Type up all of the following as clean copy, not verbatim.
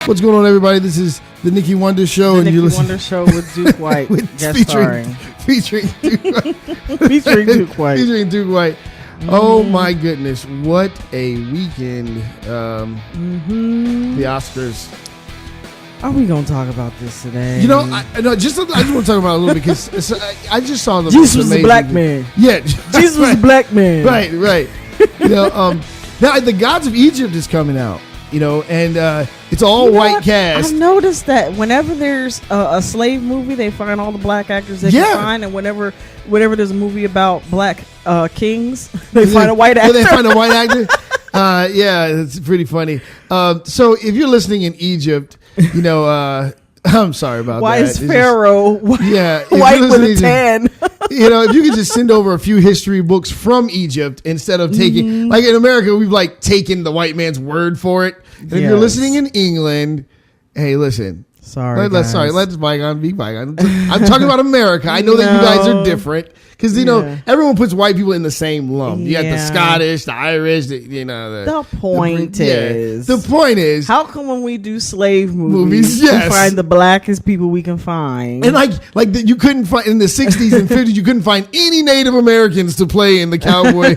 What's going on, everybody? This is the Nikki Wonder Show, the Nikki Wonder Show with Duke White, featuring Duke White. featuring Duke White. Featuring Duke White. Oh my goodness, what a weekend! The Oscars. Are we gonna talk about this today? You know, I just want to talk about it a little bit because I just saw the Jesus was a black man. Yeah, Jesus was a black man. Right. You know, now the Gods of Egypt is coming out. You know, and it's all white cast. I've noticed that whenever there's a slave movie, they find all the black actors they can find, and whenever there's a movie about black kings, they find a white actor. They find a white actor. Yeah, it's pretty funny. So if you're listening in Egypt, you know, I'm sorry about Why that. Is Pharaoh white with a tan? You know, if you could just send over a few history books from Egypt instead of taking, like in America, we've like taken the white man's word for it. And if you're listening in England, hey, listen. Sorry, let this bygone be bygone. I'm talking about America. I know that you guys are different because you know everyone puts white people in the same lump. You got the Scottish, the Irish. The point is, how come when we do slave movies, we find the blackest people we can find? And like you couldn't find in the 60s and 50s, you couldn't find any Native Americans to play in the cowboy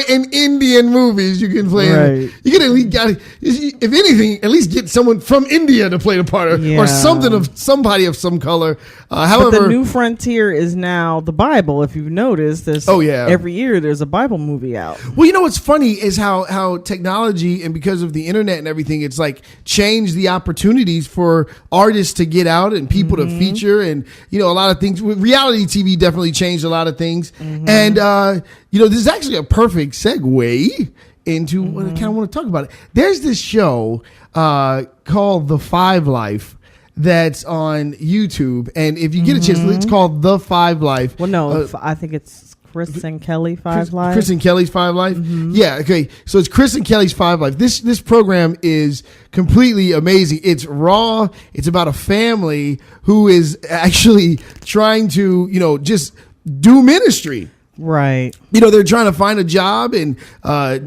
and Indian movies. You can play. Right. You can at least if anything, at least get someone from India to play the part or somebody of some color. However, but the new frontier is now the Bible. If you've noticed, every year there's a Bible movie out. Well, you know what's funny is how technology and because of the internet and everything, it's like changed the opportunities for artists to get out and people to feature, and you know a lot of things. Reality TV definitely changed a lot of things, and you know this is actually a perfect segue into what I kind of want to talk about. There's this show called The Five Life that's on YouTube, and if you get a chance, it's called The Five Life. Well, no, I think it's Chris and Kelly Five Life. Chris and Kelly's Five Life. Yeah, okay. So it's Chris and Kelly's Five Life. This program is completely amazing. It's raw. It's about a family who is actually trying to, you know, just do ministry. Right. You know, they're trying to find a job and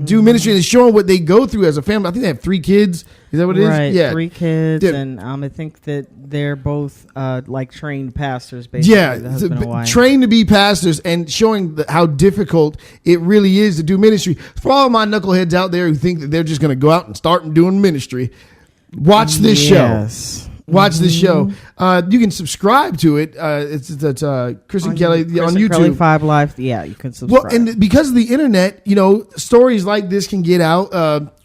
do ministry, and showing what they go through as a family. I think they have 3 kids. Is that what it is? Right. Yeah. 3 kids. And I think that they're both like trained pastors, basically. Yeah. Trained to be pastors, and showing how difficult it really is to do ministry. For all my knuckleheads out there who think that they're just going to go out and start doing ministry, watch this show. Watch this show. You can subscribe to it. It's Chris and Kelly on YouTube. Kelly Five Life. Yeah, you can subscribe. Well, and because of the internet, you know, stories like this can get out.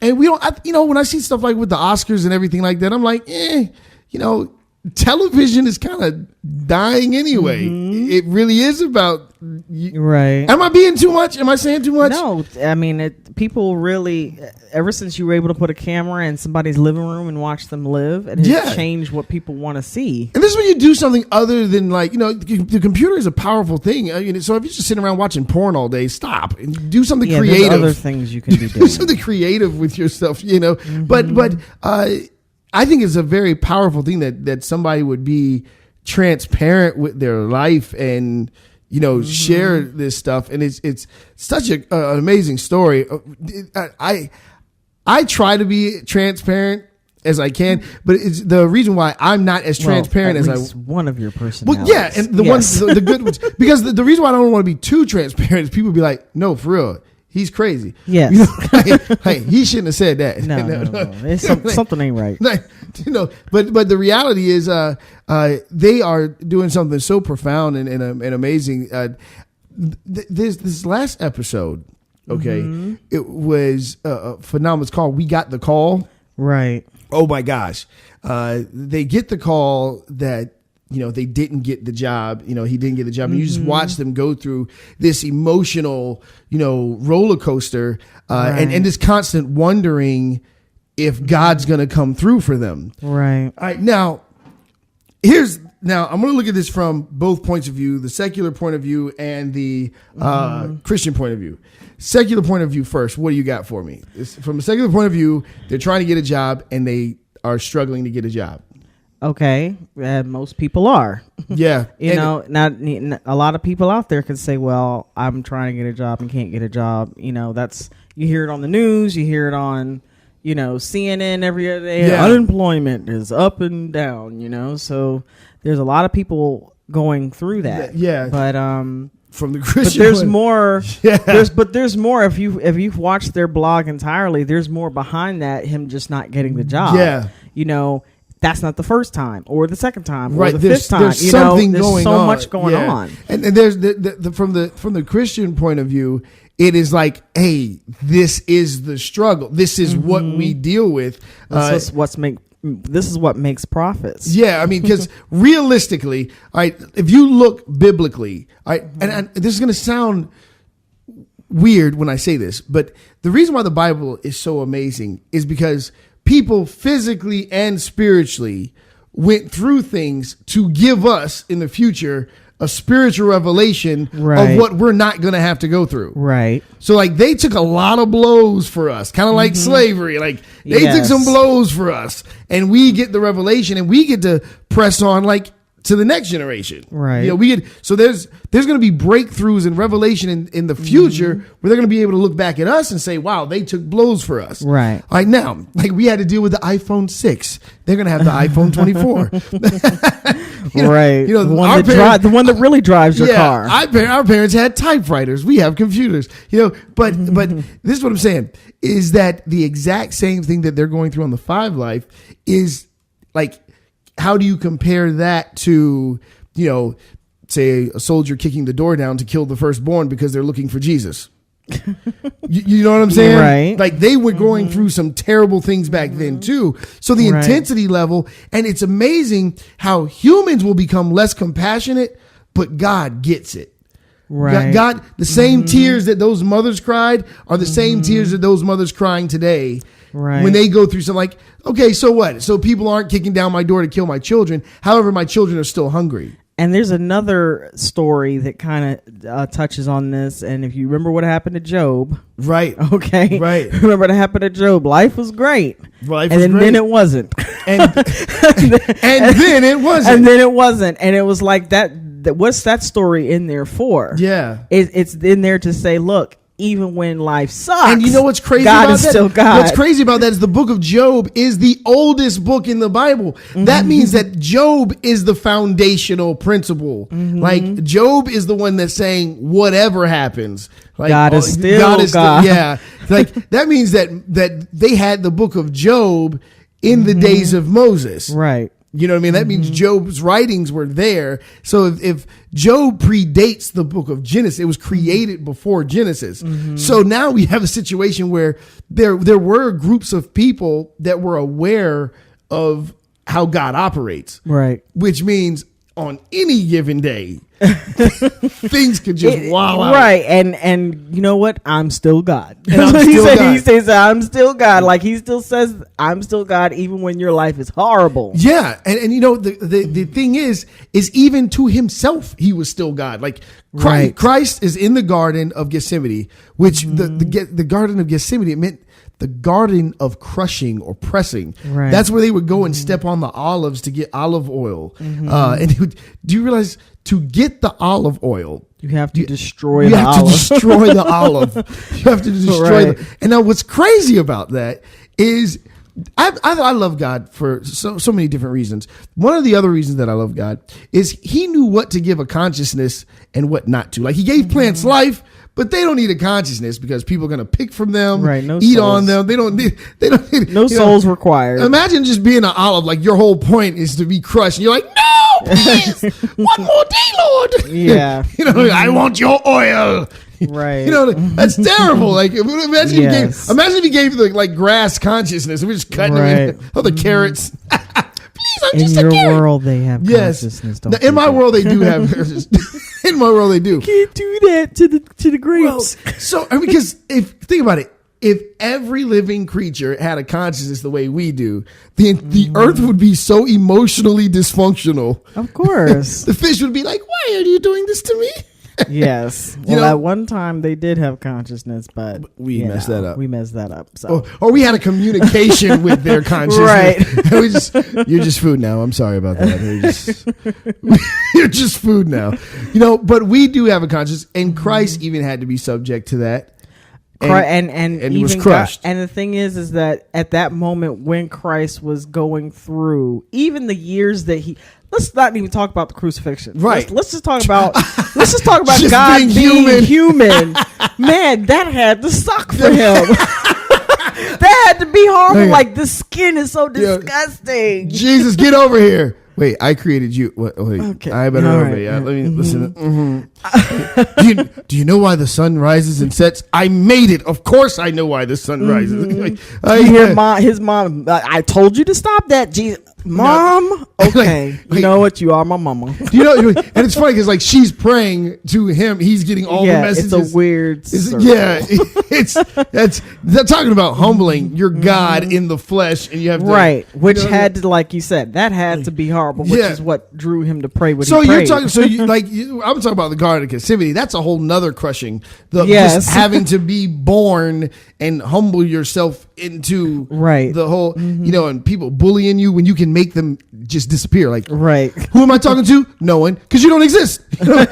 And we don't, you know, when I see stuff like with the Oscars and everything like that, I'm like, you know, television is kind of dying anyway. It really is about. Right. Am I being too much? Am I saying too much? No, I mean, people really, ever since you were able to put a camera in somebody's living room and watch them live, it has changed what people want to see. And this is when you do something other than, like, you know, the computer is a powerful thing. So if you're just sitting around watching porn all day, stop and do something creative. There's other things you can be doing. Do something creative with yourself, you know. But I think it's a very powerful thing that somebody would be transparent with their life and, you know, share this stuff. And it's such an amazing story. I try to be transparent as I can, but it's the reason why I'm not as transparent as one of your personalities. Well, yeah, and the ones, the good ones, because the reason why I don't want to be too transparent is people be like, no, for real. He's crazy. Yes. You know, like, he shouldn't have said that. No. It's something ain't right. You know, but the reality is they are doing something so profound and amazing. This last episode, okay, it was phenomenal. It's called We Got the Call. Right. Oh, my gosh. They get the call that, you know, they didn't get the job. You know, he didn't get the job. And you just watch them go through this emotional, you know, roller coaster and this constant wondering if God's going to come through for them. Right. All right. Now, I'm going to look at this from both points of view, the secular point of view and the Christian point of view. Secular point of view first. What do you got for me? From a secular point of view, they're trying to get a job and they are struggling to get a job. Okay, most people are. Yeah. You know, not a lot of people out there can say, well, I'm trying to get a job and can't get a job. You know, you hear it on the news, you hear it on, CNN every other day. Yeah. Unemployment is up and down. So there's a lot of people going through that. Yeah. But from the Christian, but there's more. Yeah. There's more. If you've watched their blog entirely, there's more behind that. Him just not getting the job. Yeah. That's not the first time or the second time right. or the fifth time. There's something there's going so on. much going on. And there's from the Christian point of view, it is like, hey, this is the struggle. This is what we deal with. This is what makes prophets. Yeah, I mean, because realistically, all right, if you look biblically, all right, and this is going to sound weird when I say this, but the reason why the Bible is so amazing is because people physically and spiritually went through things to give us in the future a spiritual revelation of what we're not going to have to go through. Right. So like they took a lot of blows for us, kind of like slavery. Like they took some blows for us, and we get the revelation, and we get to press on like to the next generation. Right. We get, so there's going to be breakthroughs and revelation in the future where they're going to be able to look back at us and say, wow, they took blows for us. Right. All right. Now, like we had to deal with the iPhone 6. They're going to have the iPhone 24. Right. The one that really drives your car. Our parents had typewriters. We have computers. But this is what I'm saying is that the exact same thing that they're going through on the 5 Life is like, how do you compare that to, say a soldier kicking the door down to kill the firstborn because they're looking for Jesus? You know what I'm saying? Right. Like they were going through some terrible things back then too. So the intensity level, and it's amazing how humans will become less compassionate, but God gets it. Right. God, the same tears that those mothers cried are the same tears that those mothers crying today. Right. When they go through something like, okay, so what? So people aren't kicking down my door to kill my children. However, my children are still hungry. And there's another story that kind of touches on this. And if you remember what happened to Job. Right. Okay. Right. Remember what happened to Job. Life was great. Then it wasn't. And then it wasn't. And then it wasn't. And it was like that. What's that story in there for? Yeah. It's in there to say, look, even when life sucks, and you know what's crazy God about is that? Still God. What's crazy about that is the book of Job is the oldest book in the Bible. That means that Job is the foundational principle. Like Job is the one that's saying whatever happens, like God is still God. Yeah, like that means that they had the book of Job in the days of Moses. Right. You know what I mean? That means Job's writings were there. So if Job predates the book of Genesis, it was created before Genesis. So now we have a situation where there were groups of people that were aware of how God operates. Right. Which means on any given day, things could just wow out. Right. And you know what? I'm still God. And I'm still God. He says, I'm still God. Like he still says, I'm still God, even when your life is horrible. Yeah. And the thing is even to himself, he was still God. Like Christ is in the Garden of Gethsemane, which the Garden of Gethsemane, it meant the garden of crushing or pressing. Right. That's where they would go and step on the olives to get olive oil. And do you realize to get the olive oil, you have to destroy the olive. You have to destroy the olive. You have to destroy and now what's crazy about that is I love God for so many different reasons. One of the other reasons that I love God is he knew what to give a consciousness and what not to. Like he gave plants life, but they don't need a consciousness because people are going to pick from them, eat on them. They don't need no souls required. Imagine just being an olive, like your whole point is to be crushed. And you're like, no, please, one more day, Lord. Yeah. I want your oil. Right. That's terrible. Like imagine if he gave the like grass consciousness and we're just cutting them in, the carrots. Please, I'm just a carrot. In your world, they have consciousness. Now, in my world, they do have. In my world, they do. You can't do that to the grapes. Well, because think about it. If every living creature had a consciousness the way we do, the earth would be so emotionally dysfunctional. Of course. The fish would be like, why are you doing this to me? Yes. Well, at one time they did have consciousness, but we messed that up. We messed that up. So. Or we had a communication with their consciousness. Right. You're just food now. I'm sorry about that. You're just food now. But we do have a conscience, and Christ even had to be subject to that. and he was even crushed. and the thing is that at that moment when Christ was going through, even the years that let's not even talk about the crucifixion. Right. Let's just talk about just God being being human. Man, that had to suck for him. That had to be horrible. Like, the skin is so disgusting. Jesus, get over here. Wait, I created you. Wait, okay. I better obey. Let me listen. Mm-hmm. do you know why the sun rises and sets? I made it. Of course I know why the sun rises. His mom, I told you to stop that, Jesus. Mom, okay. You know what? You are my mama. You know, and it's funny because like she's praying to him. He's getting all the messages. It's a weird they're talking about humbling your God in the flesh, and you have to, which had to, like you said, that had to be horrible, which is what drew him to pray what he prayed. You're talking, I'm talking about the Garden of Gethsemane. That's a whole nother crushing. Just having to be born and humble yourself into the whole, and people bullying you when you can make them just disappear. Like, who am I talking to? No one, because you don't exist. Like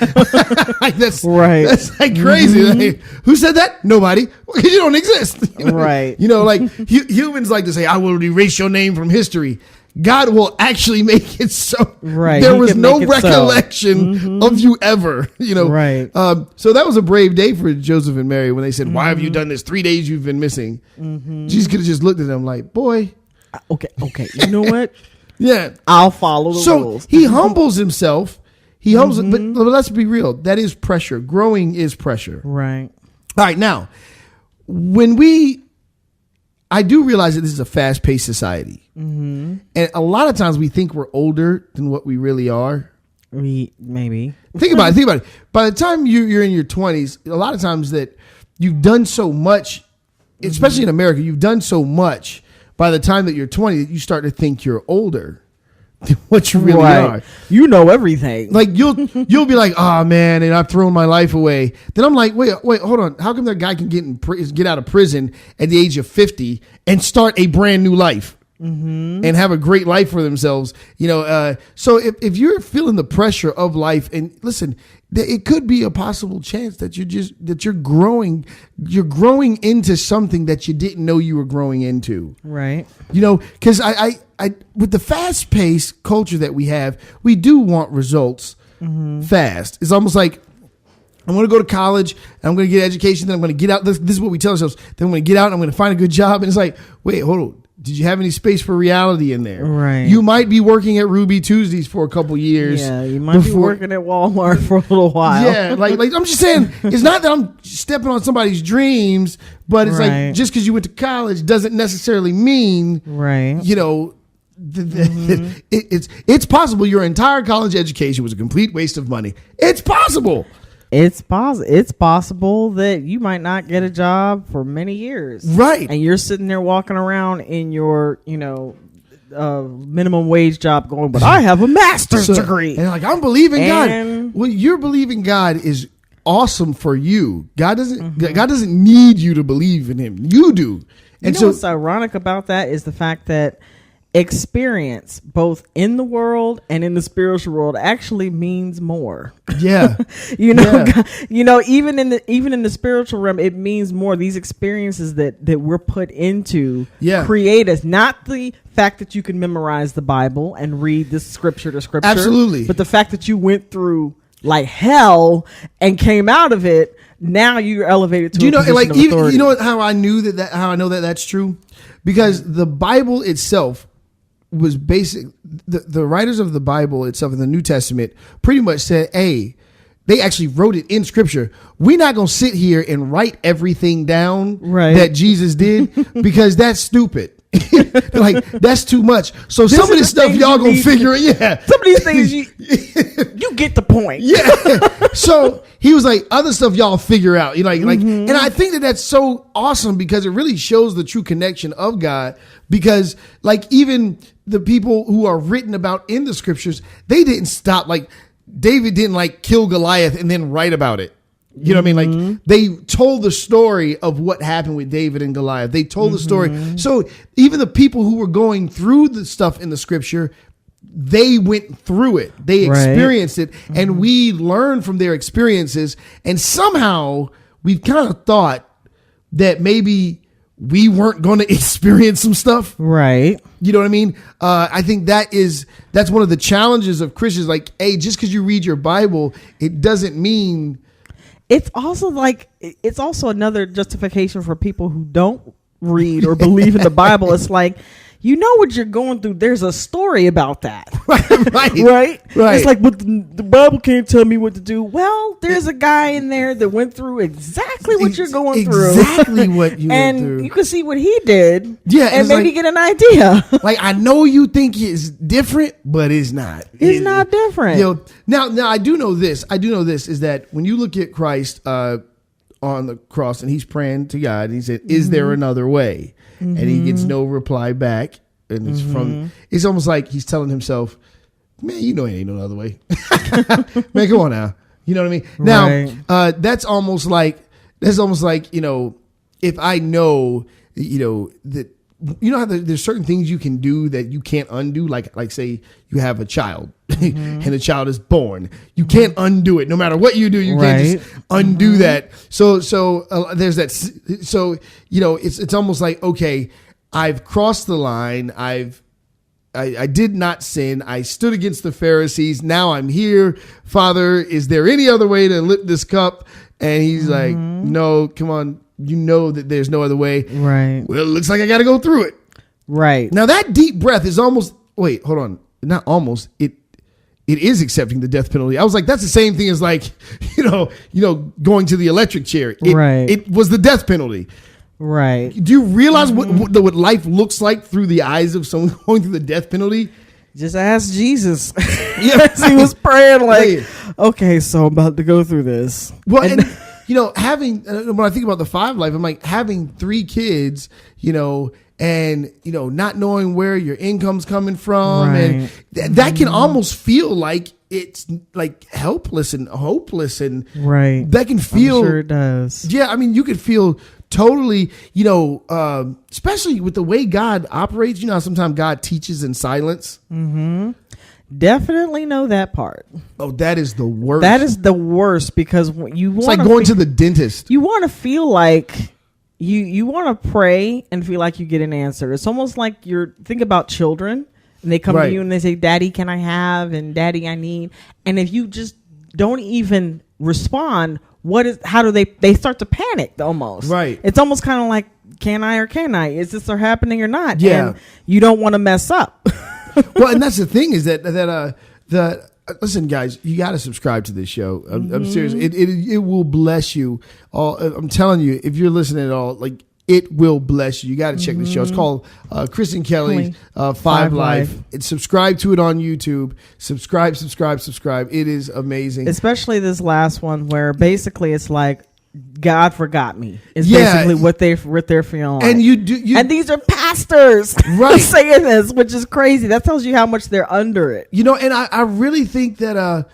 that's like crazy. Like, who said that? Nobody, because you don't exist. Humans like to say, "I will erase your name from history." God will actually make it so there was no recollection of you ever, So that was a brave day for Joseph and Mary when they said, "Why have you done this? 3 days you've been missing." Jesus could have just looked at them like, "Boy, okay, you know what? Yeah, I'll follow the rules." He humbles himself. He humbles, but let's be real. That is pressure. Growing is pressure. Right. All right. Now, I do realize that this is a fast-paced society. And a lot of times we think we're older than what we really are. Maybe. Think about it. By the time you're in your 20s, a lot of times that you've done so much, especially in America, you've done so much by the time that you're 20 that you start to think you're older than what you really are. You know everything. Like you'll be like, "Oh man," and I've thrown my life away. Then I'm like, wait, hold on. How come that guy can get out of prison at the age of 50 and start a brand new life and have a great life for themselves? So if you're feeling the pressure of life, and listen, it could be a possible chance that you're growing into something that you didn't know you were growing into. Right. Because I with the fast-paced culture that we have, we do want results fast. It's almost like, I'm going to go to college, and I'm going to get education, then I'm going to get out. This is what we tell ourselves. Then I'm going to get out, and I'm going to find a good job. And it's like, wait, hold on. Did you have any space for reality in there? Right. You might be working at Ruby Tuesdays for a couple years. Yeah, you might be working at Walmart for a little while. Yeah, like I'm just saying, it's not that I'm stepping on somebody's dreams, but it's like just because you went to college doesn't necessarily mean, it's possible your entire college education was a complete waste of money. It's possible. It's possible that you might not get a job for many years. Right. And you're sitting there walking around in your, minimum wage job going, but I have a master's degree. And like, I'm believing God. Well, you're believing God is awesome for you. God doesn't need you to believe in him. You do. And what's ironic about that is the fact that experience both in the world and in the spiritual world actually means more. Yeah. Even in the spiritual realm, it means more. These experiences that we're put into create us, not the fact that you can memorize the Bible and read this scripture to scripture. Absolutely. But the fact that you went through like hell and came out of it, now you're elevated to a position of authority. How I knew how I know that that's true? Because the Bible itself was basic. The writers of the Bible itself in the New Testament pretty much said, hey, they actually wrote it in scripture. We're not going to sit here and write everything down that Jesus did because that's stupid. Like, that's too much. So some of this stuff y'all going to figure it. Yeah. Some of these things you get the point. Yeah. So he was like, other stuff y'all figure out. And I think that that's so awesome because it really shows the true connection of God. Because like even the people who are written about in the scriptures, they didn't stop. Like David didn't like kill Goliath and then write about it. You know what I mean? Like they told the story of what happened with David and Goliath. They told the story. So even the people who were going through the stuff in the scripture, they went through it. They experienced it. And we learned from their experiences. And somehow we've kind of thought that maybe we weren't going to experience some stuff. Right. You know what I mean? I think that's one of the challenges of Christians. Like, hey, just because you read your Bible, it doesn't mean. It's also another justification for people who don't read or believe in the Bible. It's like, you know what you're going through. There's a story about that. Right. It's like, but the Bible can't tell me what to do. Well, there's a guy in there that went through exactly what you're going through. Exactly what you went through. And you can see what he did. Yeah. And maybe get an idea. Like, I know you think it's different, but it's not. It's not different. You know, now I do know this is that when you look at Christ on the cross and he's praying to God, and he said, is there another way? And he gets no reply back. And it's it's almost like he's telling himself, man, you know, it ain't no other way. Man, come on now. You know what I mean? Now, that's almost like, you know, if I know, you know, that, you know how there's certain things you can do that you can't undo. Like say you have a child and the child is born. You can't undo it. No matter what you do, you can't just undo that. So there's that. So, you know, it's almost like, okay, I've crossed the line. I did not sin. I stood against the Pharisees. Now I'm here. Father, is there any other way to lift this cup? And he's like, no, come on. You know that there's no other way. Right. Well, it looks like I got to go through it. Right. Now that deep breath is almost, wait, hold on. Not almost. It is accepting the death penalty. I was like, that's the same thing as like, you know, going to the electric chair. It was the death penalty. Right. Do you realize what life looks like through the eyes of someone going through the death penalty? Just ask Jesus. Yes, he was praying like, okay, so I'm about to go through this. Well, and you know, when I think about the 5 life, I'm like, having 3 kids, you know, and, you know, not knowing where your income's coming from. And that can almost feel like it's like helpless and hopeless. And that can feel. I'm sure it does. Yeah. I mean, you could feel totally, you know, especially with the way God operates. You know how sometimes God teaches in silence. Mm-hmm. Definitely know that part. Oh, that is the worst. That is the worst because you want. It's like going to the dentist. You want to feel like you want to pray and feel like you get an answer. It's almost like think about children and they come to you and they say, "Daddy, can I have?" and "Daddy, I need." And if you just don't even respond, how do they start to panic almost? Right. It's almost kind of like, can I or can I? Is this happening or not? Yeah. And you don't want to mess up. Well, and that's the thing is that listen, guys, you got to subscribe to this show. I'm serious. It will bless you. I'm telling you, if you're listening at all, like, it will bless you. You got to check the show. It's called Kristen Kelly 5 Life. Subscribe to it on YouTube. Subscribe. It is amazing. Especially this last one where basically it's like, God forgot me. Is basically what they're feeling like. And and these are pastors saying this, which is crazy. That tells you how much they're under it. You know, and I really think that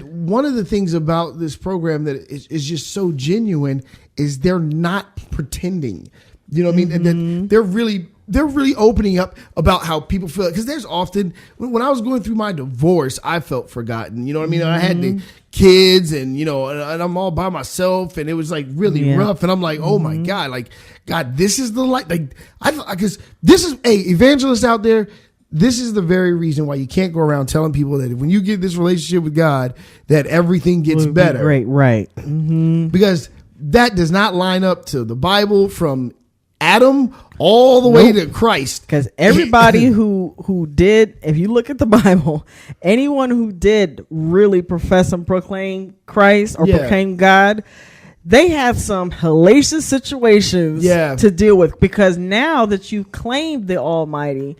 one of the things about this program that is just so genuine is they're not pretending. You know what I mean? And they're really opening up about how people feel. Because there's often, when I was going through my divorce, I felt forgotten. You know what I mean? I had the kids and, you know, and I'm all by myself and it was like really rough. And I'm like, oh my God, like, God, this is the light. Like, because this is, evangelists out there, this is the very reason why you can't go around telling people that when you get this relationship with God, that everything gets better. Right. Because that does not line up to the Bible from Adam all the way to Christ. Because everybody who did, if you look at the Bible, anyone who did really profess and proclaim Christ or proclaim God, they had some hellacious situations to deal with. Because now that you've claimed the Almighty,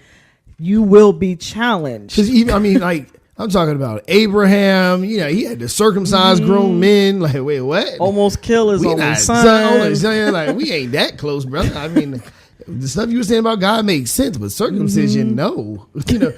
you will be challenged. Because even, I mean, like, I'm talking about Abraham. You know, he had to circumcise grown men. Like, wait, what? Almost kill his only son. Like, we ain't that close, brother. I mean, the stuff you were saying about God makes sense, but circumcision, no. You know,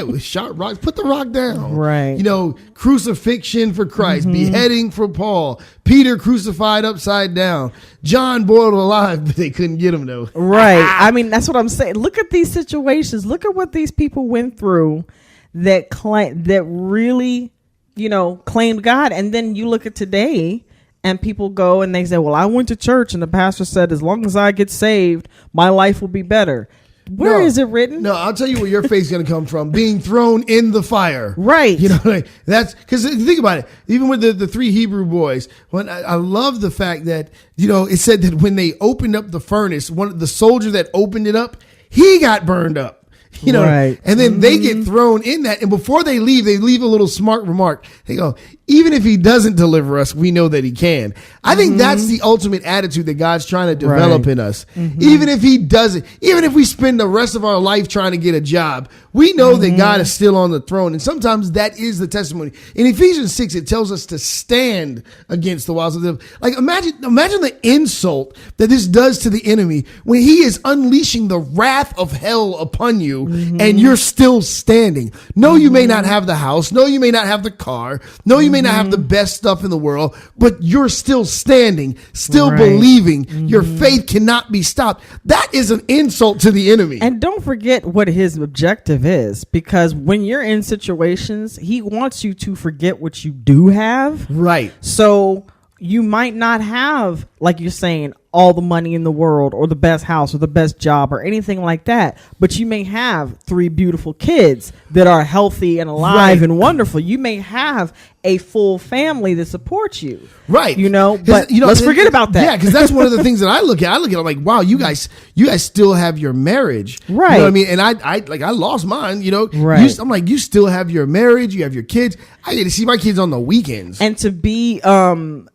with sharp rocks, put the rock down. Right. You know, crucifixion for Christ, beheading for Paul, Peter crucified upside down, John boiled alive, but they couldn't get him though. Right. I mean, that's what I'm saying. Look at these situations. Look at what these people went through that really, you know, claimed God. And then you look at today and people go and they say, well, I went to church and the pastor said, as long as I get saved, my life will be better. Where is it written? No, I'll tell you where your faith's going to come from. Being thrown in the fire. Right. You know, like, that's because think about it. Even with the three Hebrew boys, when I love the fact that, you know, it said that when they opened up the furnace, the soldier that opened it up, he got burned up. You know, right. And then they get thrown in that. And before they leave a little smart remark. They go, even if he doesn't deliver us, we know that he can. I think that's the ultimate attitude that God's trying to develop in us. Even if he doesn't, even if we spend the rest of our life trying to get a job, we know that God is still on the throne. And sometimes that is the testimony. In Ephesians 6, it tells us to stand against the wiles of the devil. Like imagine the insult that this does to the enemy when he is unleashing the wrath of hell upon you and you're still standing. No, you may not have the house. No, you may not have the car. No, you may not have the best stuff in the world, but you're still standing, still believing. Your faith cannot be stopped. That is an insult to the enemy. And don't forget what his objective is, because when you're in situations, he wants you to forget what you do have. Right. So you might not have, like you're saying, all the money in the world or the best house or the best job or anything like that, but you may have 3 beautiful kids that are healthy and alive and wonderful. You may have a full family that supports you. Right. You know, but let's forget about that. Yeah, because that's one of the things that I look at. I'm like, wow, you guys still have your marriage. Right. You know what I mean? And I lost mine, you know. Right. I'm like, you still have your marriage, you have your kids. I get to see my kids on the weekends. And to be from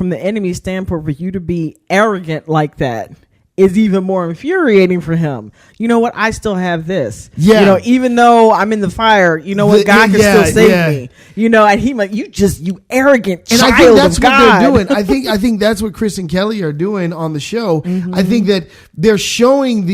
the enemy standpoint, for you to be arrogant like that is even more infuriating for him. You know what? I still have this. Yeah. You know, even though I'm in the fire, you know what? God can still save me. You know, and he like, you arrogant and child I think that's of what God. they're doing. I think that's what Chris and Kelly are doing on the show. I think that they're showing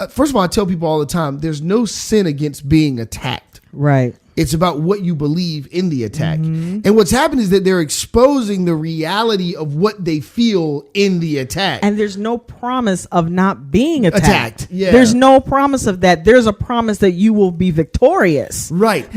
first of all, I tell people all the time, there's no sin against being attacked. Right. It's about what you believe in the attack. And what's happened is that they're exposing the reality of what they feel in the attack. And there's no promise of not being attacked. Yeah. There's no promise of that. There's a promise that you will be victorious. Right.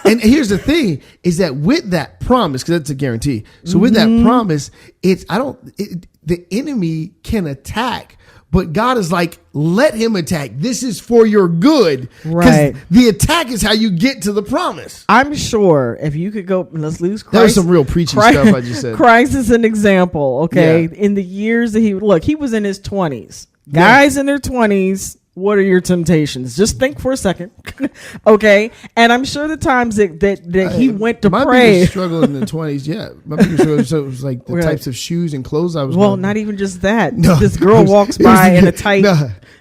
And here's the thing is that with that promise, because that's a guarantee. So with that promise, the enemy can attack. But God is like, let him attack. This is for your good. Right. The attack is how you get to the promise. I'm sure if you could go, let's lose Christ. That was some real preachy stuff I just said. Christ is an example, okay? Yeah. In the years that he was in his 20s. Guys in their 20s, what are your temptations? Just think for a second. Okay? And I'm sure the times that he went to my pray. My biggest struggle in the 20s, my biggest struggle was like the types of shoes and clothes I was wearing. Not even just that. No, this girl walks by in a tight...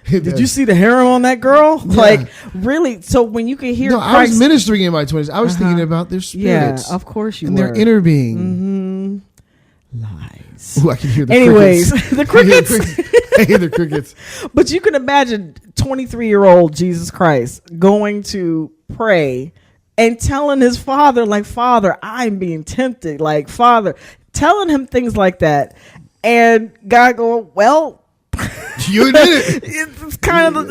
Did you see the harem on that girl? Yeah. Like, really? So when you can hear Christ, I was ministering in my 20s. I was thinking about their spirits. Yeah, of course you and were. And their inner being. Lies. Ooh, I can hear the Anyways, crickets. The crickets. I hear the crickets. But you can imagine 23-year-old Jesus Christ going to pray and telling his father, like, Father, I'm being tempted. Like, Father, telling him things like that. And God going, well, you did it. It's kind of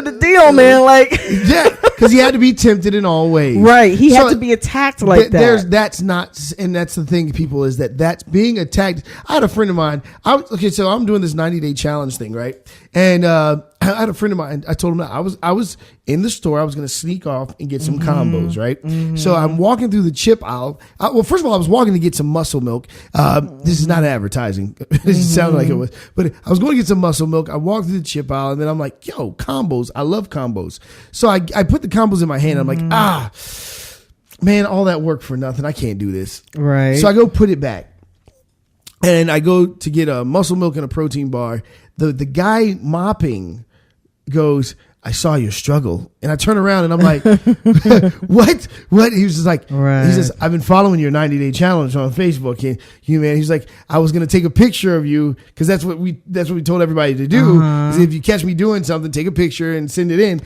the deal, man. Like, yeah, because he had to be tempted in all ways. Right. He had to be attacked like that. That's the thing, people, is that's being attacked. I had a friend of mine. So I'm doing this 90-day challenge thing, right? And I had a friend of mine. I told him that I was in the store. I was going to sneak off and get some combos, right? So I'm walking through the chip aisle. Well, first of all, I was walking to get some muscle milk. This is not advertising. It sounded like it was, but I was going to get some muscle milk. I walked through the chip aisle, and then I'm like, yo, combos. I love combos. So I put the combos in my hand. I'm like, man, all that work for nothing. I can't do this. Right. So I go put it back. And I go to get a muscle milk and a protein bar. The guy mopping goes, I saw your struggle. And I turn around and I'm like, what? He was just like, he says, I've been following your 90-day challenge on Facebook. And he's like, I was going to take a picture of you because that's what we told everybody to do. Is if you catch me doing something, take a picture and send it in,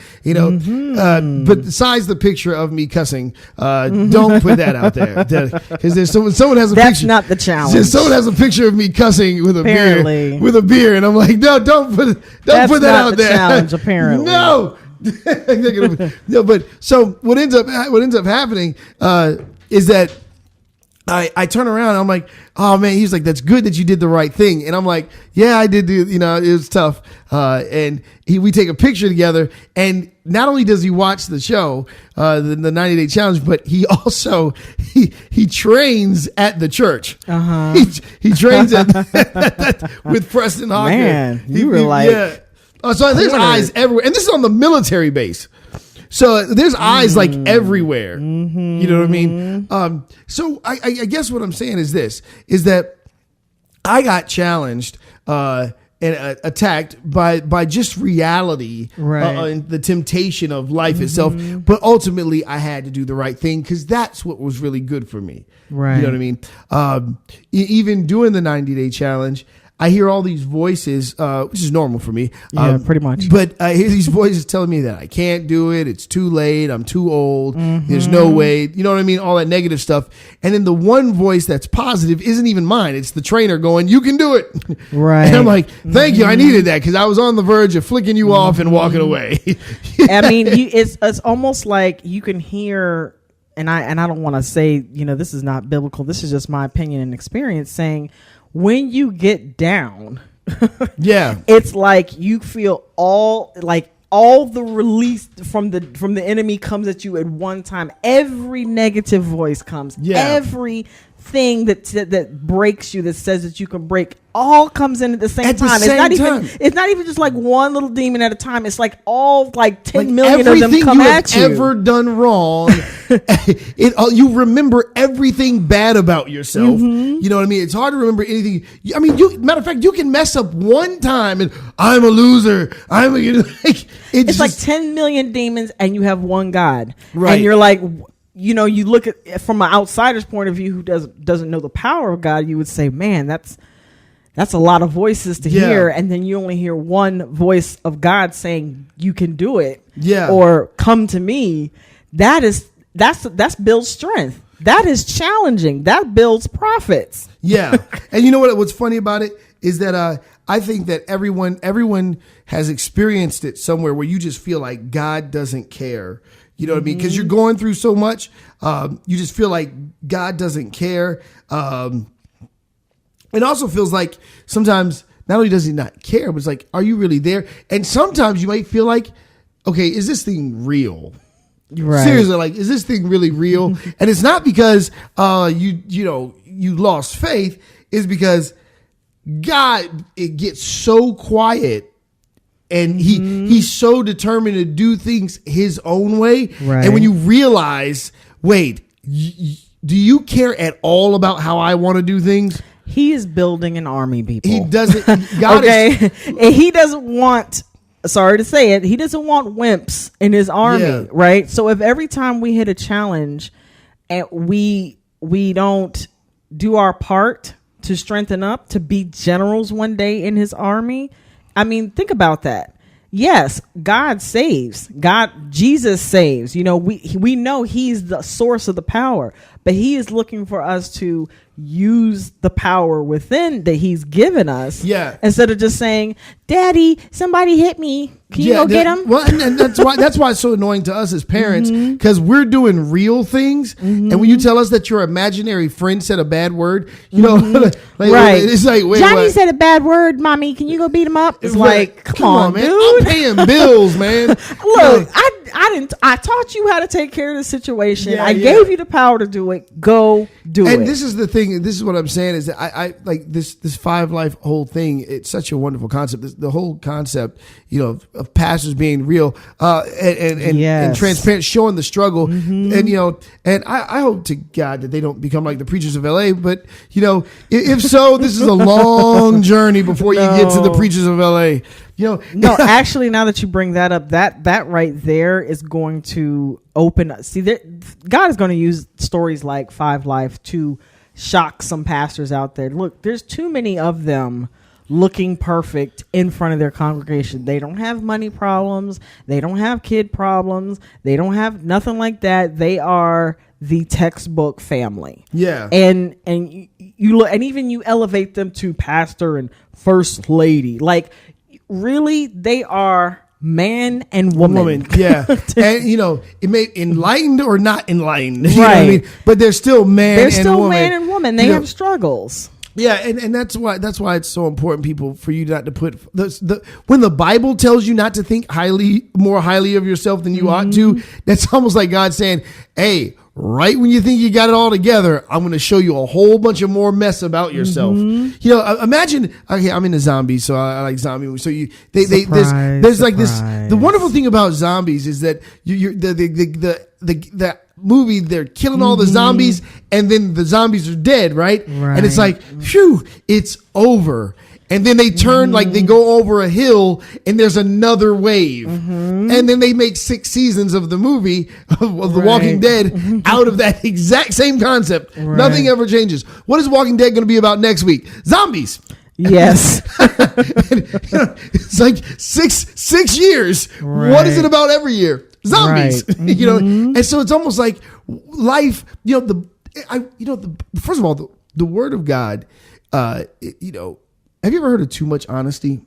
but besides the picture of me cussing, don't put that out there. Because there's someone has a picture. That's not the challenge. Someone has a picture of me cussing with a beer. And I'm like, no, don't put that out there. Challenge, apparently. No. No, but so what ends up happening is that I turn around and I'm like, oh man, he's like, that's good that you did the right thing. And I'm like, yeah, I did do, it was tough. And we take a picture together, and not only does he watch the show, the 90-day challenge, but he also, he trains at the church. Uh-huh. He trains with Preston Hawker. Man, you were like, yeah. So there's eyes everywhere. And this is on the military base. So there's eyes like everywhere. Mm-hmm. You know what I mean? So I guess what I'm saying is this, is that I got challenged and attacked by just reality, right. And the temptation of life itself. But ultimately I had to do the right thing, because that's what was really good for me. Right. You know what I mean? Even doing the 90-day challenge, I hear all these voices, which is normal for me. Yeah, pretty much. But I hear these voices telling me that I can't do it. It's too late. I'm too old. There's no way. You know what I mean? All that negative stuff. And then the one voice that's positive isn't even mine. It's the trainer going, you can do it. Right. And I'm like, thank you. I needed that, because I was on the verge of flicking you off and walking away. I mean, it's almost like you can hear, and I don't want to say, this is not biblical. This is just my opinion and experience, saying, when you get down, yeah, it's like you feel all the release from the enemy comes at you at one time. Every negative voice comes. Yeah. Everything that breaks you, that says that you can break, all comes in at the same time. It's not even just like one little demon at a time. It's like all 10 million of them come at you. Everything you have ever done wrong, you remember everything bad about yourself. You know what I mean? It's hard to remember anything. I mean, matter of fact, you can mess up one time and I'm a loser. It's like 10 million demons and you have one God. Right. And you're like, you look at from an outsider's point of view who doesn't know the power of God, you would say, man, that's a lot of voices to hear, and then you only hear one voice of God saying you can do it, or come to me. That's builds strength. That is challenging. That builds prophets. Yeah. And you know what's funny about it is that I think that everyone has experienced it somewhere where you just feel like God doesn't care. You know what I mean? Because you're going through so much. You just feel like God doesn't care. It also feels like sometimes not only does he not care, but it's like, are you really there? And sometimes you might feel like, okay, is this thing real? Right. Seriously, like, is this thing really real? And it's not because you lost faith. It's because God, it gets so quiet, and he's so determined to do things his own way. Right. And when you realize, wait, do you care at all about how I want to do things? He is building an army, people. He doesn't. God okay, and he doesn't want. Sorry to say it, he doesn't want wimps in his army, right? So if every time we hit a challenge and we don't do our part to strengthen up, to be generals one day in his army, I mean, think about that. Yes, God saves. Jesus saves. We know he's the source of the power, but he is looking for us to use the power within that he's given us. Yeah. Instead of just saying, Daddy, somebody hit me. Can you go get him? Well, and that's why it's so annoying to us as parents, because we're doing real things, and when you tell us that your imaginary friend said a bad word, right? It's like, wait, Johnny what? said a bad word, Mommy. Can you go beat him up? It's like, come on, man. dude. I'm paying bills, man. Look, I taught you how to take care of the situation. I gave you the power to do it. Go do it. And this is the thing. This is what I'm saying is that I like this 5 Life whole thing. It's such a wonderful concept. The whole concept, of pastors being real and transparent, showing the struggle, and I hope to God that they don't become like the preachers of LA. But if so, this is a long journey before you get to the preachers of LA. No, actually, now that you bring that up, that right there is going to open. See, God is going to use stories like 5 Life to shock some pastors out there. Look, there's too many of them looking perfect in front of their congregation. They don't have money problems. They don't have kid problems. They don't have nothing like that. They are the textbook family. Yeah. And you look, and even you elevate them to pastor and first lady. Like, really, they are man and woman. Yeah. And it may enlightened or not enlightened. You know what I Right. mean? But they're still man They're and still woman. man and woman. They have struggles. Yeah, and that's why it's so important, people, for you not to put when the Bible tells you not to think more highly of yourself than you ought to. That's almost like God saying, "Hey, right when you think you got it all together, I'm going to show you a whole bunch of more mess about yourself." Imagine. Okay, I'm into zombies, so I like zombie movies. So there's like this. The wonderful thing about zombies is that the movie, they're killing all the zombies, and then the zombies are dead, right? And it's like, phew, it's over. And then they turn, like they go over a hill and there's another wave. And then they make 6 seasons of the movie of The Walking Dead out of that exact same concept. Nothing ever changes. What is Walking Dead going to be about next week? Zombies. Yes. It's like six years. What is it about every year? Zombies. And so it's almost like life, first of all, the word of God, have you ever heard of too much honesty?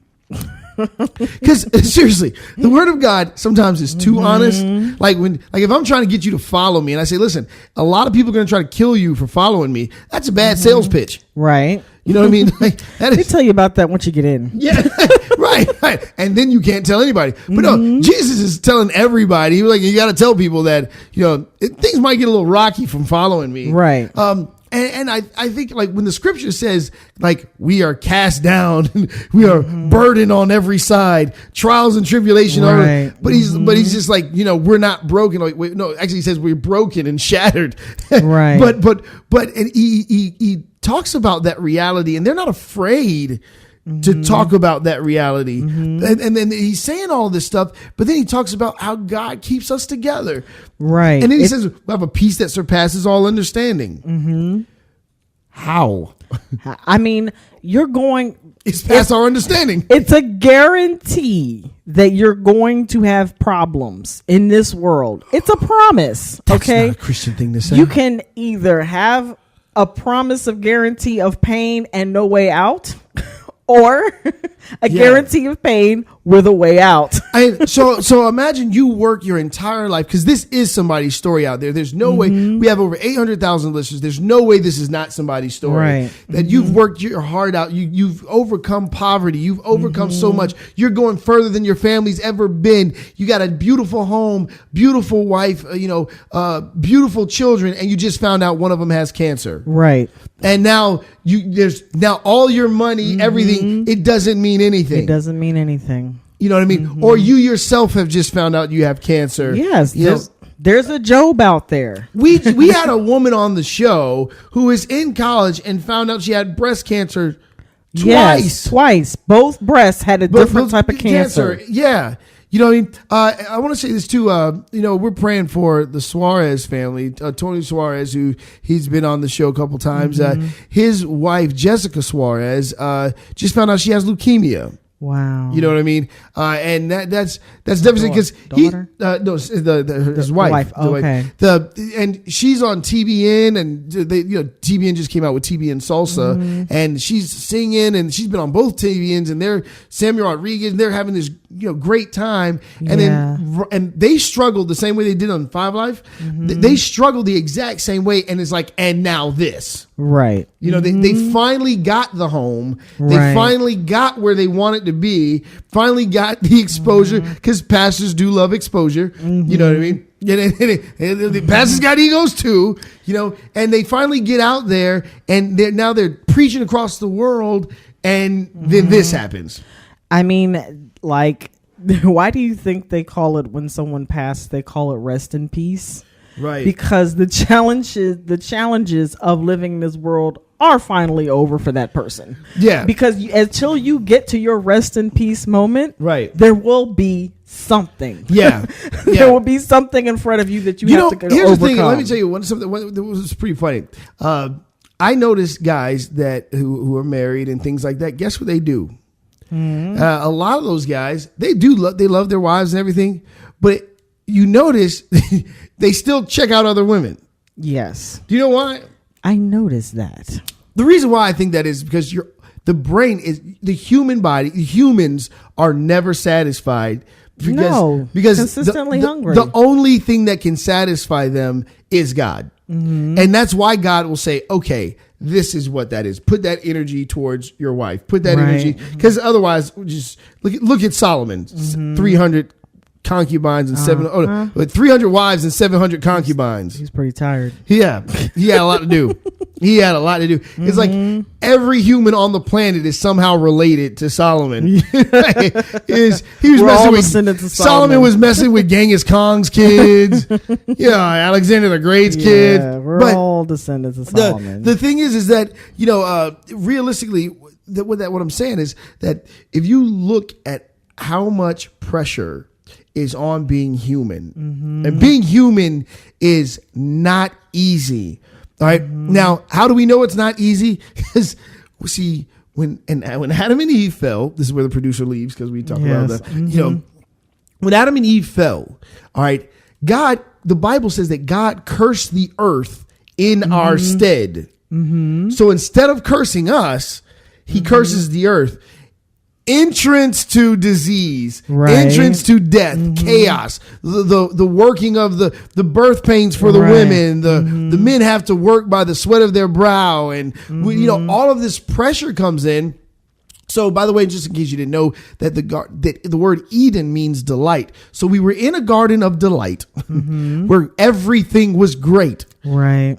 Because seriously, the word of God sometimes is too honest. Like if I'm trying to get you to follow me and I say, listen, a lot of people are going to try to kill you for following me. That's a bad sales pitch. Right. You know what I mean? Like, They tell you about that once you get in. Yeah, right. And then you can't tell anybody. But no, Jesus is telling everybody. Like, you got to tell people that, things might get a little rocky from following me. Right. And I think, like, when the scripture says, like, we are cast down, we are burdened on every side, trials and tribulation. Right. But he's just like, we're not broken. Like, wait, no, actually he says we're broken and shattered. Right. But and he talks about that reality, and they're not afraid to talk about that reality. And then he's saying all this stuff, but then he talks about how God keeps us together. Right. And then he says, we have a peace that surpasses all understanding. How? I mean, It's past our understanding. It's a guarantee that you're going to have problems in this world. It's a promise. Okay. That's not a Christian thing to say. You can either have a promise of guarantee of pain and no way out, or a guarantee of pain with a way out. And so imagine you work your entire life, because this is somebody's story out there. There's no way. We have over 800,000 listeners. There's no way this is not somebody's story. Right. That you've worked your heart out. You've overcome poverty. You've overcome so much. You're going further than your family's ever been. You got a beautiful home, beautiful wife, beautiful children, and you just found out one of them has cancer. Right. And now there's all your money, everything. It doesn't mean anything. It doesn't mean anything. You know what I mean? Or you yourself have just found out you have cancer. Yes. There's a Job out there. We had a woman on the show who was in college and found out she had breast cancer twice. Yes, twice. Both breasts had a different type of cancer. Yeah. You know what I mean? I want to say this too. We're praying for the Suarez family. Tony Suarez, he's been on the show a couple times. His wife, Jessica Suarez, just found out she has leukemia. Wow. You know what I mean? And that's devastating, because his wife. Okay. And she's on TBN, and TBN just came out with TBN Salsa, and she's singing, and she's been on both TBNs, and they're Samuel Rodriguez, and they're having this great time, and then they struggled the same way they did on Five Live. They struggled the exact same way, and it's like, and now this. Right. They finally got the home. They finally got where they wanted to be. Finally got the exposure, because pastors do love exposure. You know what I mean? And the pastors got egos too. And they finally get out there, and they're preaching across the world, and then this happens. I mean, like, why do you think they call it, when someone passed, they call it rest in peace? Right. Because the challenges of living in this world are finally over for that person. Yeah. Because until you get to your rest in peace moment, there will be something. Yeah. There will be something in front of you that you have to overcome. Here's the thing. Let me tell you something that was pretty funny. I noticed guys who are married and things like that. Guess what they do? A lot of those guys, they love their wives and everything, but you notice they still check out other women. Yes. Do you know why? I noticed that. The reason why I think that is because the brain is, the human body, humans are never satisfied Because consistently hungry. The only thing that can satisfy them is God. And that's why God will say, okay, this is what that is. Put that energy towards your wife. Put that energy, because otherwise, just look at Solomon, 300 concubines and 300 wives and 700 concubines. He's pretty tired. Yeah, he had a lot to do. It's like every human on the planet is somehow related to Solomon. He was messing with Solomon was messing with Genghis Khan's kids. Alexander the Great's kid. We're all descendants of Solomon. The thing is that realistically, what I'm saying is that if you look at how much pressure is on being human, and being human is not easy. All right. Now, how do we know it's not easy? Because see, when Adam and Eve fell, this is where the producer leaves because we talk about that. When Adam and Eve fell, all right, the Bible says that God cursed the earth in our stead. So instead of cursing us, he curses the earth. Entrance to disease, entrance to death, chaos, the working of the birth pains for the women, the men have to work by the sweat of their brow, and all of this pressure comes in. So, by the way, just in case you didn't know, that the word Eden means delight. So we were in a garden of delight where everything was great, right?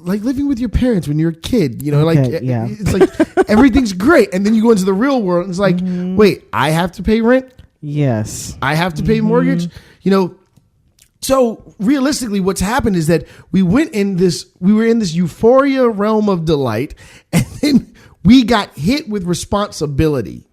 Like living with your parents when you're a kid, it's like everything's great. And then you go into the real world and it's like, wait, I have to pay rent. Yes. I have to pay mortgage, So realistically, what's happened is that we were in this euphoria realm of delight, and then we got hit with responsibility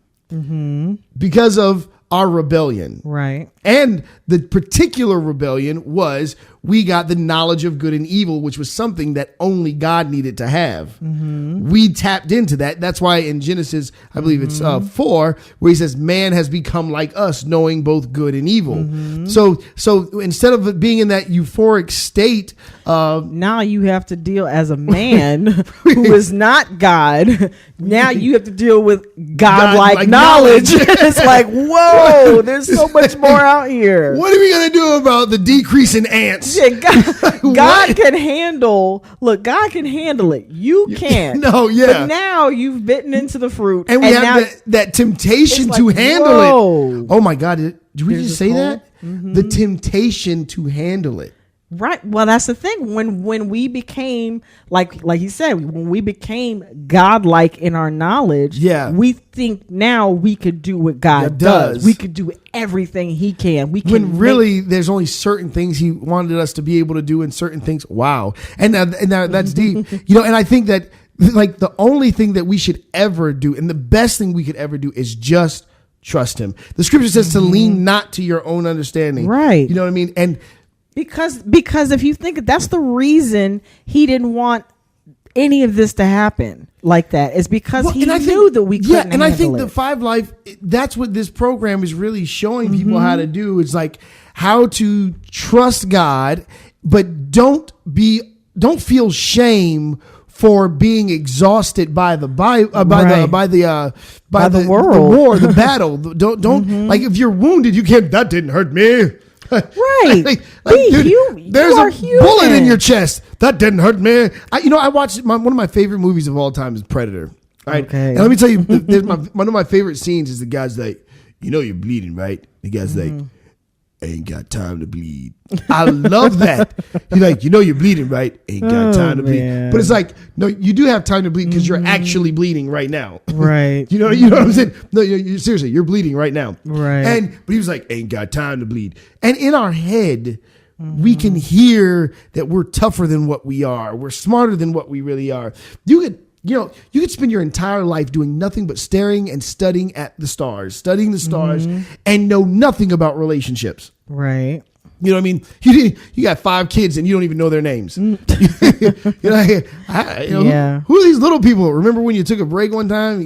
because of our rebellion. Right. And the particular rebellion was we got the knowledge of good and evil, which was something that only God needed to have. We tapped into that. That's why in Genesis, I believe it's 4, where he says, man has become like us, knowing both good and evil. So instead of it being in that euphoric state, now you have to deal as a man who is not God. Now you have to deal with God-like knowledge. It's like, whoa, there's so much more out here. What are we going to do about the decrease in ants? Yeah, God can handle. Look, God can handle it. You can't. But now you've bitten into the fruit, and we have that temptation to handle it. Oh my God! Did we just say that? The temptation to handle it. Right. Well, that's the thing. When we became like you said, when we became godlike in our knowledge, we think now we could do what God does. We could do everything He can. There's only certain things He wanted us to be able to do, and certain things. Wow. And that's deep. And I think that like the only thing that we should ever do, and the best thing we could ever do, is just trust Him. The Scripture says to lean not to your own understanding. Right. You know what I mean? And Because if you think that's the reason He didn't want any of this to happen like that, is because He knew that we couldn't handle it. And I think the Five Life, that's what this program is really showing people how to do. It's like how to trust God, but don't feel shame for being exhausted by the war, the battle. Don't like if you're wounded, you can't. That didn't hurt me. Right. Dude, there's a bullet in your chest. That didn't hurt me. I watched one of my favorite movies of all time is Predator. Right. Okay. And let me tell you, one of my favorite scenes is the guy's like, you're bleeding, right? The guy's like, ain't got time to bleed. I love that. He's like, you're bleeding, right? Ain't got time to bleed. But it's like, no, you do have time to bleed because you're actually bleeding right now. Right. you know what I'm saying? No, seriously, you're bleeding right now. Right. But he was like, ain't got time to bleed. And in our head, we can hear that we're tougher than what we are. We're smarter than what we really are. You could spend your entire life doing nothing but staring and studying the stars, and know nothing about relationships. Right. You know what I mean? You got 5 kids and you don't even know their names. Who are these little people? Remember when you took a break one time?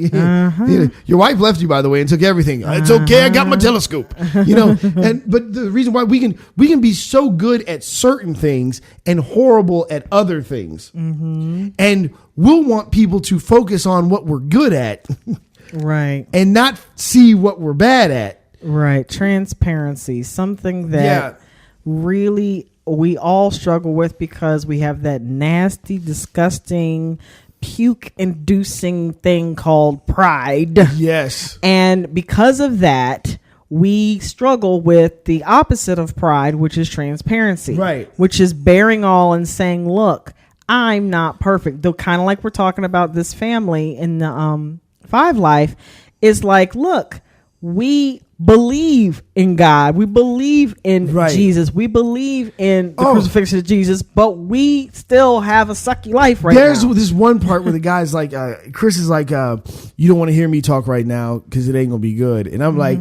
Your wife left you, by the way, and took everything. It's okay. I got my telescope. But the reason why we can be so good at certain things and horrible at other things, and we'll want people to focus on what we're good at, right, and not see what we're bad at. Right. Transparency, something that really we all struggle with because we have that nasty, disgusting, puke-inducing thing called pride. Yes. And because of that, we struggle with the opposite of pride, which is transparency. Right. Which is bearing all and saying, look, I'm not perfect. Though kind of like we're talking about this family in the Five Life is like, look, we believe in God. We believe in Jesus. We believe in the crucifixion of Jesus, but we still have a sucky life right now. There's this one part where the guy's like, Chris is like, you don't want to hear me talk right now because it ain't going to be good. And I'm like,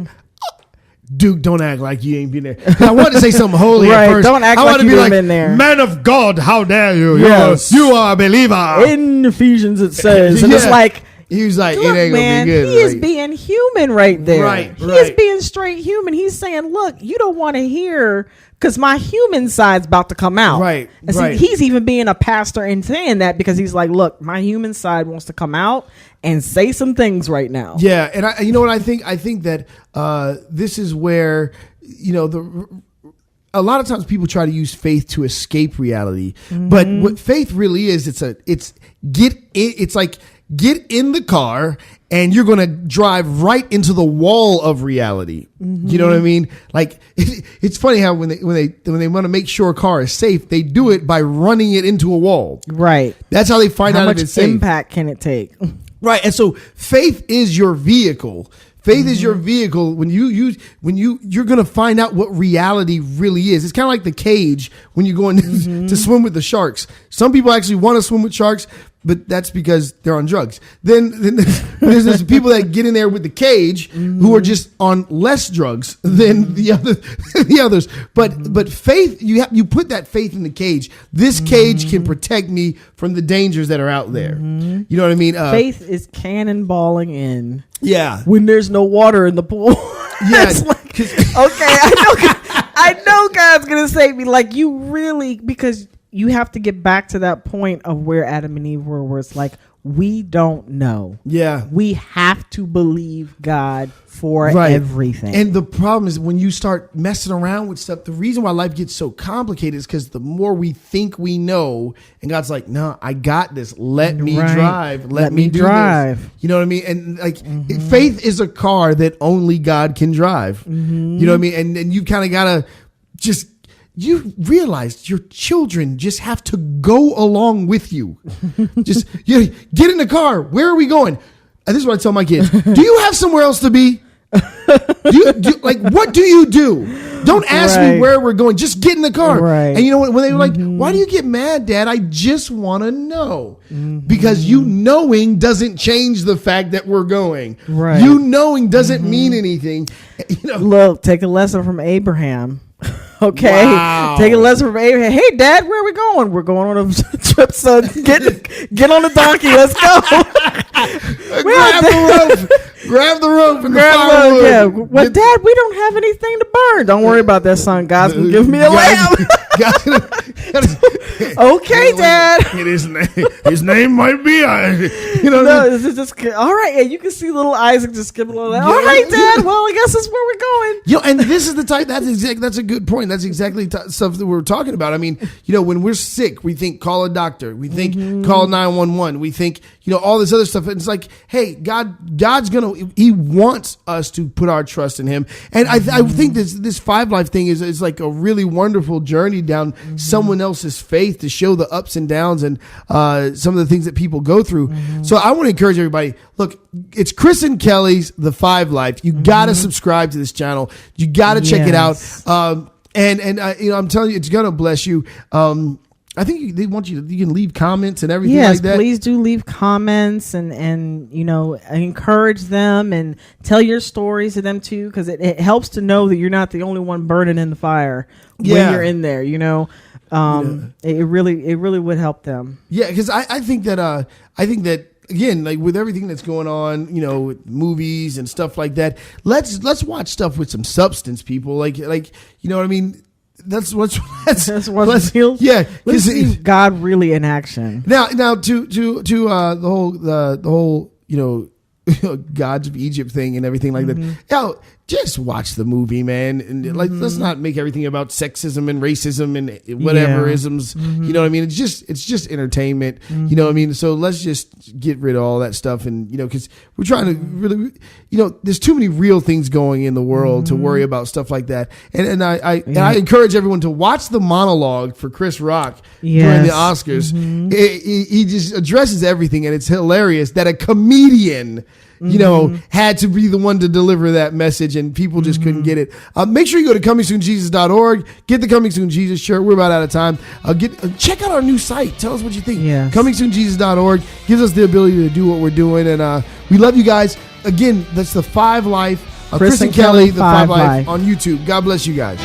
Duke, don't act like you ain't been there. I wanted to say something holy at first. Don't act like you ain't been there. Man of God, how dare you? Yes. You are a believer. In Ephesians it says. And it's like, he was like, look, it ain't man, gonna be good. he is being human right there. Right. He is being straight human. He's saying, look, you don't want to hear because my human side's about to come out. Right. And see, he's even being a pastor and saying that because he's like, look, my human side wants to come out and say some things right now. Yeah. And you know what I think? I think that this is where, you know, a lot of times people try to use faith to escape reality, but what faith really is, it's like get in the car and you're going to drive right into the wall of reality. You know what I mean? Like it's funny how when they want to make sure a car is safe, they do it by running it into a wall. Right. That's how they find out if it's safe. How much impact can it take? Right. And so faith is your vehicle. Faith is your vehicle when you're going to find out what reality really is. It's kind of like the cage when you're going to swim with the sharks. Some people actually want to swim with sharks, but that's because they're on drugs. Then there's people that get in there with the cage who are just on less drugs than the others. But faith, you put that faith in the cage. This cage can protect me from the dangers that are out there. You know what I mean? Faith is cannonballing in. Yeah. When there's no water in the pool. Yeah. Like, okay, I know God's gonna save me. Like you really, because you have to get back to that point of where Adam and Eve were, where it's like, we don't know. Yeah. We have to believe God for everything. And the problem is when you start messing around with stuff, the reason why life gets so complicated is because the more we think we know, and God's like, no, I got this. Let me drive. Let me drive. This. You know what I mean? And like faith is a car that only God can drive. You know what I mean? And you kind of got to just, you realize your children just have to go along with you. Just get in the car. Where are we going? And this is what I tell my kids. Do you have somewhere else to be? What do you do? Don't ask me where we're going. Just get in the car. Right. And you know what? When they were like, why do you get mad, Dad? I just want to know. Because you knowing doesn't change the fact that we're going. Right. You knowing doesn't mean anything. You know? Look, take a lesson from Abraham. Okay. Wow. Take a lesson from Abraham. Hey, Dad, where are we going? We're going on a trip, son. Get on the donkey. Let's go. Grab the rope and the firewood. Yeah. Well, Dad, we don't have anything to burn. Don't worry about that, son. God's going to give me a lamb. Okay, Dad. His name might be. It's just all right. Yeah, you can see little Isaac just skipping along. All right, Dad. Well, I guess that's where we're going. And this is the type. That's a good point. That's exactly stuff that we're talking about. I mean, when we're sick, we think call a doctor. We think call 911. We think all this other stuff. And it's like, hey, God's He wants us to put our trust in Him. And I think this Five Life thing is like a really wonderful journey down someone else's faith to show the ups and downs and some of the things that people go through. So I want to encourage everybody. Look, it's Chris and Kelly's The Five Life. You got to subscribe to this channel. You got to check it out. And I'm telling you, it's going to bless you. I think they want you can leave comments and everything like that. Yes, please do leave comments and encourage them and tell your stories to them too, because it helps to know that you're not the only one burning in the fire when you're in there. It really would help them. Yeah, because I think that again, like with everything that's going on, with movies and stuff like that, let's watch stuff with some substance, people. Like you know what I mean. Let's see God really in action. Now to the whole gods of Egypt thing and everything like that. Now, just watch the movie, man. And like, let's not make everything about sexism and racism and whatever isms. You know what I mean? It's just entertainment. You know what I mean? So let's just get rid of all that stuff. And, you know, because we're trying to really, you know, there's too many real things going in the world to worry about stuff like that. And I encourage everyone to watch the monologue for Chris Rock during the Oscars. He just addresses everything, and it's hilarious that a comedian, you know, had to be the one to deliver that message, and people just couldn't get it. Make sure you go to comingsoonjesus.org, get the Coming Soon Jesus shirt. We're about out of time. Check out our new site. Tell us what you think. Yes. comingsoonjesus.org gives us the ability to do what we're doing, and we love you guys. Again, that's the 5 Life. Chris and Kelly, the 5 Life on YouTube. God bless you guys.